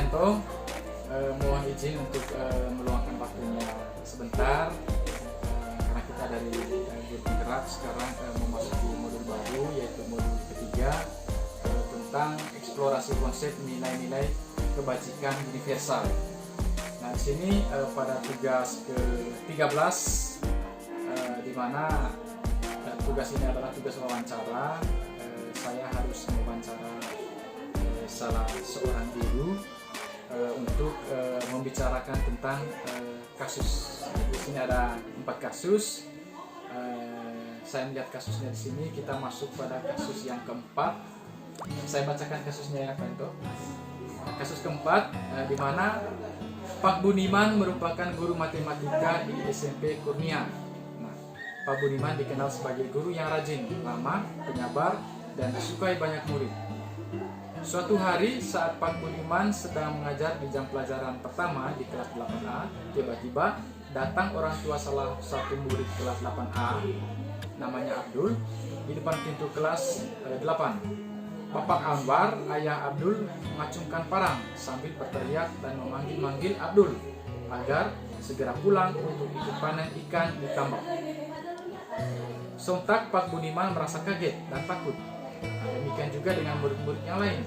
Yanto, mohon izin untuk meluangkan waktunya sebentar, karena kita dari guru penggerak sekarang memasuki modul baru, yaitu modul ketiga, tentang eksplorasi konsep nilai-nilai kebajikan universal. Nah, di sini pada tugas ke-13, di mana tugas ini adalah tugas wawancara. Saya harus mewawancara salah seorang guru untuk membicarakan tentang kasus. Di sini ada 4 kasus. Saya melihat kasusnya di sini. Kita masuk pada kasus yang keempat. Saya bacakan kasusnya ya, Kanto. Kasus keempat, di mana Pak Buniman merupakan guru matematika di SMP Kurnia. Nah, Pak Buniman dikenal sebagai guru yang rajin, ramah, penyabar, dan disukai banyak murid. Suatu hari saat Pak Buniman sedang mengajar di jam pelajaran pertama di kelas 8A, tiba-tiba datang orang tua salah satu murid kelas 8A, namanya Abdul, di depan pintu kelas 8. Bapak Anwar, ayah Abdul, mengacungkan parang sambil berteriak dan memanggil-manggil Abdul agar segera pulang untuk ikut panen ikan di tambak. Sontak Pak Buniman merasa kaget dan takut. Demikian juga dengan murid-murid yang lain.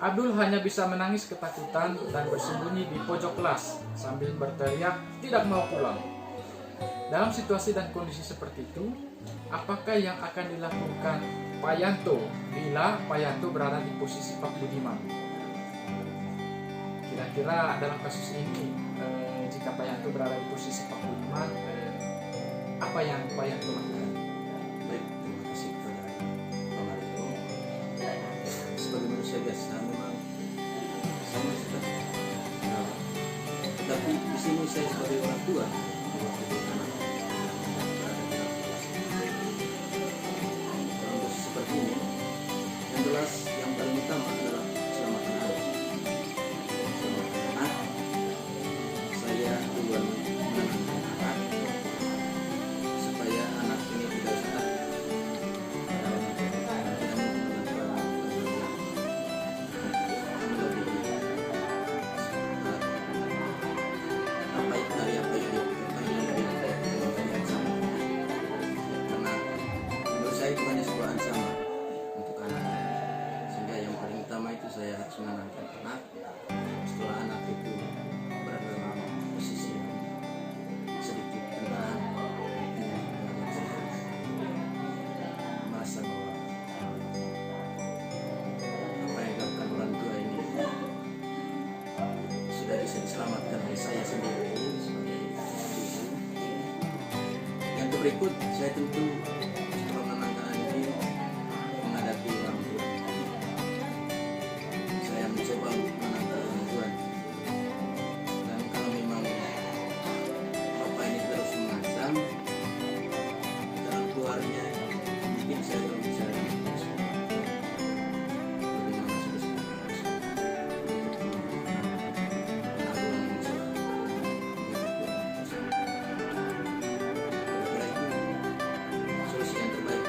Abdul hanya bisa menangis ketakutan dan bersembunyi di pojok kelas sambil berteriak tidak mau pulang. Dalam situasi dan kondisi seperti itu, apakah yang akan dilakukan Pak Yanto bila Pak Yanto berada di posisi Pak Budiman? Kira-kira dalam kasus ini, jika Pak Yanto berada di posisi Pak Budiman, apa yang Pak Yanto lakukan? Baik, terima kasih kepada Pak Marito. Sebagai manusia biasa memang sama seperti tapi di sini saya sebagai orang tua mewakili anak berada di dalam kelas. Dalam posisi seperti ini, yang jelas yang paling utama adalah keselamatan anak. Keselamatan anak, saya duluan menenangkan anak supaya anak ini tidak saat itu hanya sebuah ancaman untuk anak, sehingga yang paling utama itu saya harus menenangkan anak. Setelah anak itu berada dalam posisi yang sedikit tenang, merasa bahwa apa yang dilakukan orang tua ini sudah bisa diselamatkan oleh saya sendiri sebagai ibu. Yang berikut saya tentu menghadapi orang tua. Saya mencoba untuk menangkap orang tua, dan kalau memang bapak ini terus mengancam dalam keluarnya, mungkin saya belum bisa bagaimana solusi yang terbaik.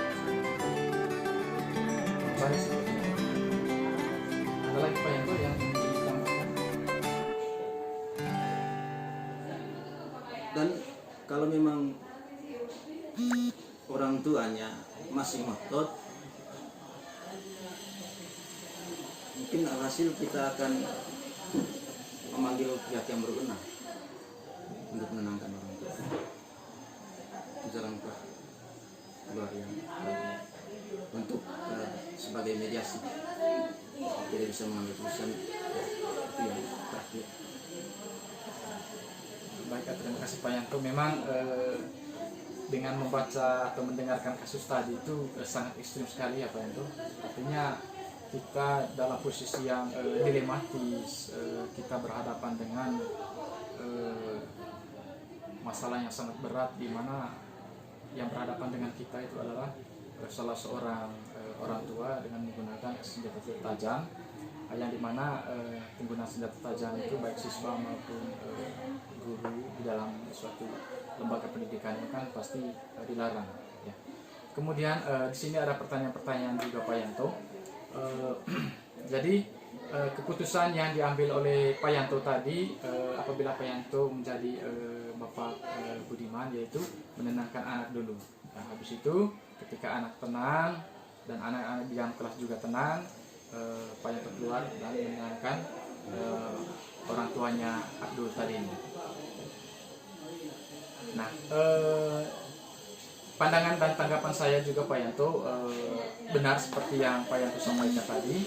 Ada lagi Pak Yanto yang ditambahkan? Dan kalau memang orang tuanya masih ngotot, mungkin hasil kita akan memanggil pihak yang berwenang untuk menenangkan orang tua. Itu jalan keluar yang untuk sebagai mediasi tidak bisa mengambil keputusan, itu yang terakhir. Baik, terima kasih Pak Yanto. Memang dengan membaca atau mendengarkan kasus tadi itu sangat ekstrim sekali ya Pak Yanto. Artinya kita dalam posisi yang dilematis, kita berhadapan dengan masalah yang sangat berat, di mana yang berhadapan dengan kita itu adalah salah seorang orang tua dengan menggunakan senjata tajam, yang dimana penggunaan senjata tajam itu baik siswa maupun guru di dalam suatu lembaga pendidikan itu kan pasti dilarang. Ya. Kemudian di sini ada pertanyaan-pertanyaan juga Pak Yanto. Jadi keputusan yang diambil oleh Pak Yanto tadi, apabila Pak Yanto menjadi Bapak Budiman, yaitu menenangkan anak dulu. Nah, habis itu ketika anak tenang dan anak-anak di dalam kelas juga tenang, Pak Yanto keluar dan menenangkan orang tuanya Abdul tadi ini. Nah, pandangan dan tanggapan saya juga Pak Yanto benar seperti yang Pak Yanto sampaikan tadi,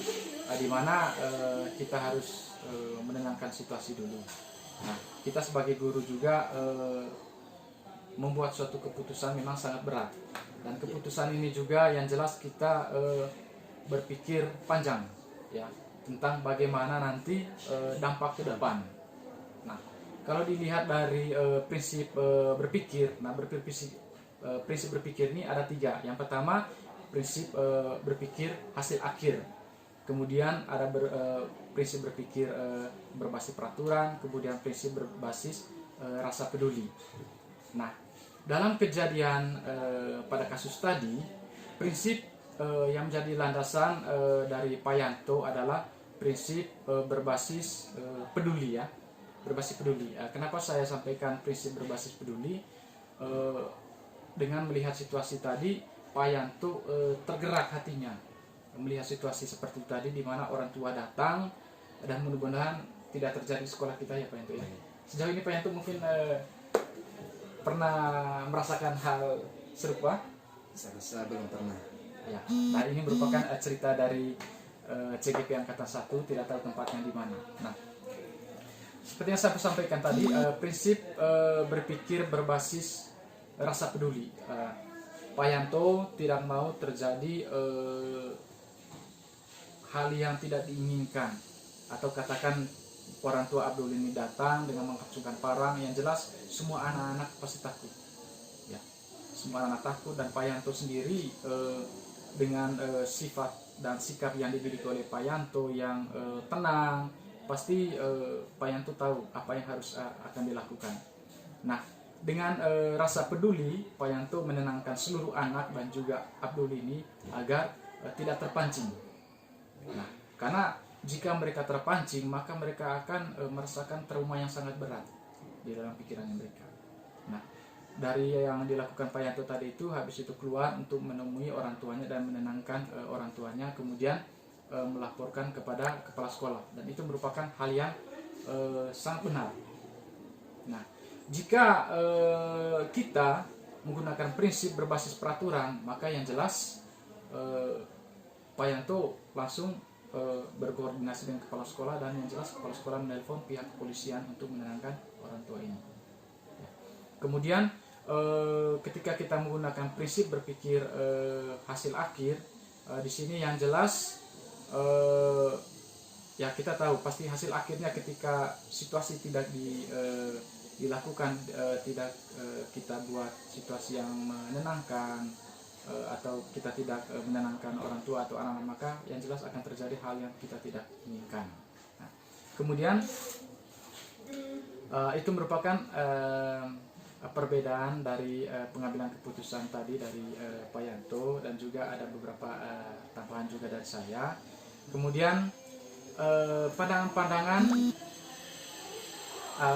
di mana kita harus menenangkan situasi dulu. Nah, kita sebagai guru juga membuat suatu keputusan memang sangat berat, dan keputusan ini juga yang jelas kita berpikir panjang ya tentang bagaimana nanti dampak ke depan. Nah, kalau dilihat dari prinsip berpikir, nah prinsip berpikir ini ada 3. Yang pertama, prinsip berpikir hasil akhir. Kemudian ada prinsip berpikir berbasis peraturan, kemudian prinsip berbasis rasa peduli. Nah, dalam kejadian pada kasus tadi, prinsip yang menjadi landasan dari Pak Yanto adalah prinsip berbasis peduli ya, berbasis peduli. Kenapa saya sampaikan prinsip berbasis peduli? Dengan melihat situasi tadi, Pak Yanto tergerak hatinya melihat situasi seperti tadi, di mana orang tua datang, dan mudah-mudahan tidak terjadi di sekolah kita ya Pak Yanto ya. Sejauh ini Pak Yanto mungkin pernah merasakan hal serupa? Saya belum pernah. Ya. Nah, ini merupakan cerita dari CGP Angkatan 1, tidak tahu tempatnya di mana. Nah, seperti yang saya sampaikan tadi, prinsip berpikir berbasis rasa peduli. Pak Yanto tidak mau terjadi hal yang tidak diinginkan, atau katakan orang tua Abdul ini datang dengan mengacungkan parang. Yang jelas semua anak-anak pasti takut ya, semua anak takut, dan Pak Yanto sendiri dengan sifat dan sikap yang dimiliki oleh Pak Yanto yang tenang, pasti Pak Yanto tahu apa yang harus akan dilakukan. Nah, dengan rasa peduli, Pak Yanto menenangkan seluruh anak dan juga Abdul ini agar tidak terpancing. Nah, karena jika mereka terpancing, maka mereka akan merasakan trauma yang sangat berat di dalam pikirannya mereka. Nah, dari yang dilakukan Pak Yanto tadi itu, habis itu keluar untuk menemui orang tuanya dan menenangkan orang tuanya, kemudian melaporkan kepada kepala sekolah, dan itu merupakan hal yang sangat benar. Nah, jika kita menggunakan prinsip berbasis peraturan, maka yang jelas Pak Yanto langsung berkoordinasi dengan kepala sekolah, dan yang jelas kepala sekolah menelpon pihak kepolisian untuk menenangkan orang tua ini. Kemudian ketika kita menggunakan prinsip berpikir hasil akhir, di sini yang jelas ya kita tahu pasti hasil akhirnya ketika situasi tidak dilakukan, tidak kita buat situasi yang menenangkan, atau kita tidak menenangkan orang tua atau anak-anak, maka yang jelas akan terjadi hal yang kita tidak inginkan. Nah, kemudian itu merupakan perbedaan dari pengambilan keputusan tadi dari Pak Yanto, dan juga ada beberapa tambahan juga dari saya. Kemudian pandangan-pandangan,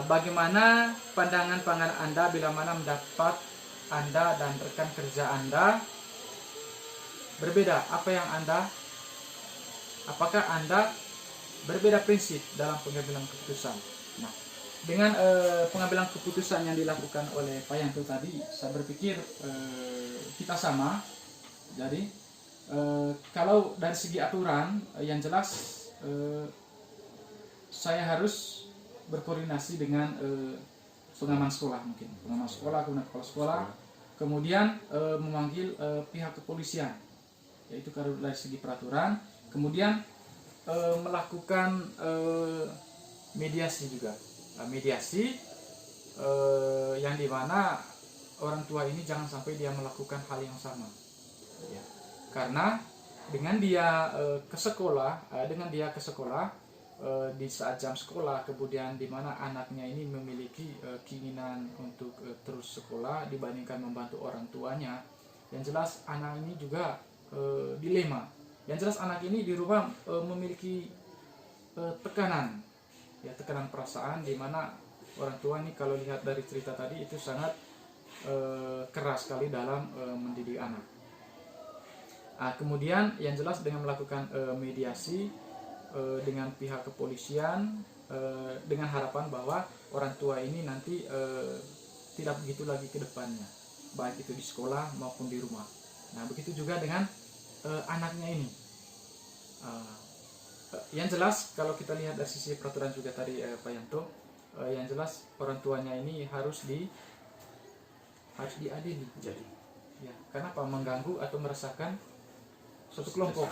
bagaimana pandangan Anda bila mana mendapat Anda dan rekan kerja Anda berbeda? Apakah Anda berbeda prinsip dalam pengambilan keputusan? Nah, dengan pengambilan keputusan yang dilakukan oleh Pak Yanto tadi, saya berpikir kita sama. Jadi kalau dari segi aturan, yang jelas saya harus berkoordinasi dengan pengaman sekolah, mungkin pengaman sekolah, kemudian kepala sekolah, kemudian memanggil pihak kepolisian, yaitu kalau dari segi peraturan, kemudian melakukan mediasi juga, mediasi yang dimana orang tua ini jangan sampai dia melakukan hal yang sama ya. Karena dengan dia ke sekolah, di saat jam sekolah, kemudian di mana anaknya ini memiliki keinginan untuk terus sekolah dibandingkan membantu orang tuanya, yang jelas anak ini juga dilema. Yang jelas anak ini di rumah memiliki tekanan, ya tekanan perasaan, di mana orang tua ini kalau lihat dari cerita tadi itu sangat keras sekali dalam mendidik anak. Kemudian yang jelas dengan melakukan mediasi dengan pihak kepolisian, dengan harapan bahwa orang tua ini nanti tidak begitu lagi ke depannya, baik itu di sekolah maupun di rumah. Nah begitu juga dengan anaknya ini. Yang jelas kalau kita lihat dari sisi peraturan juga tadi Pak Yanto, yang jelas orang tuanya ini harus diadili. Jadi Ya, karena apa? Mengganggu atau meresahkan suatu kelompok,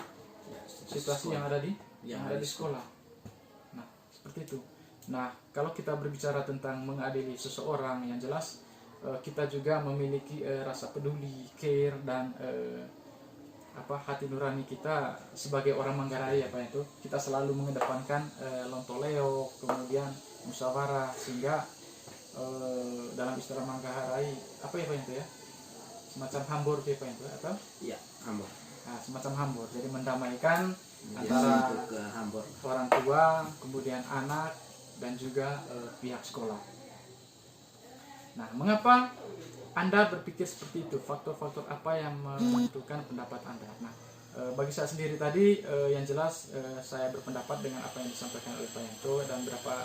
situasi yang ada di sekolah. Nah, seperti itu. Nah, kalau kita berbicara tentang mengadili seseorang, yang jelas kita juga memiliki rasa peduli, care, dan hati nurani kita sebagai orang Manggarai, apa itu? Kita selalu mengedepankan lontoleo, kemudian musyawarah, sehingga dalam istilah Manggarai apa ya Pak itu ya? Semacam hambur ya Pak itu atau? ya hambur. Nah, semacam hambur. Jadi mendamaikan Jadi antara untuk ke hambur. orang tua, kemudian anak, dan juga pihak sekolah. Nah, mengapa Anda berpikir seperti itu? Faktor-faktor apa yang menentukan pendapat Anda? Nah, bagi saya sendiri tadi, yang jelas saya berpendapat dengan apa yang disampaikan oleh Pak Yanto dan beberapa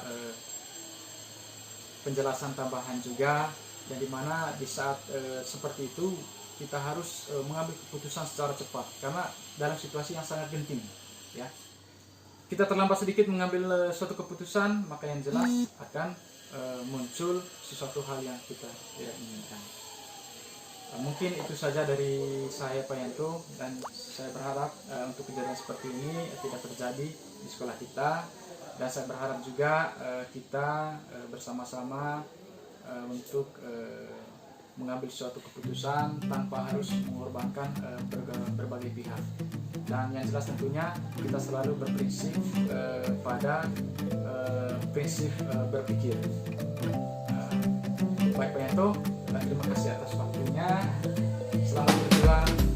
penjelasan tambahan juga, yang dimana di saat seperti itu kita harus mengambil keputusan secara cepat karena dalam situasi yang sangat genting, ya. Kita terlambat sedikit mengambil suatu keputusan, maka yang jelas akan muncul sesuatu hal yang kita tidak inginkan. Mungkin itu saja dari saya Pak Yanto, dan saya berharap untuk kejadian seperti ini tidak terjadi di sekolah kita, dan saya berharap juga kita bersama-sama untuk mengambil suatu keputusan tanpa harus mengorbankan berbagai pihak. Dan yang jelas tentunya kita selalu berprinsip pada prinsip berpikir. Baik Pak Yanto, terima kasih atas waktunya. Selamat berjuang.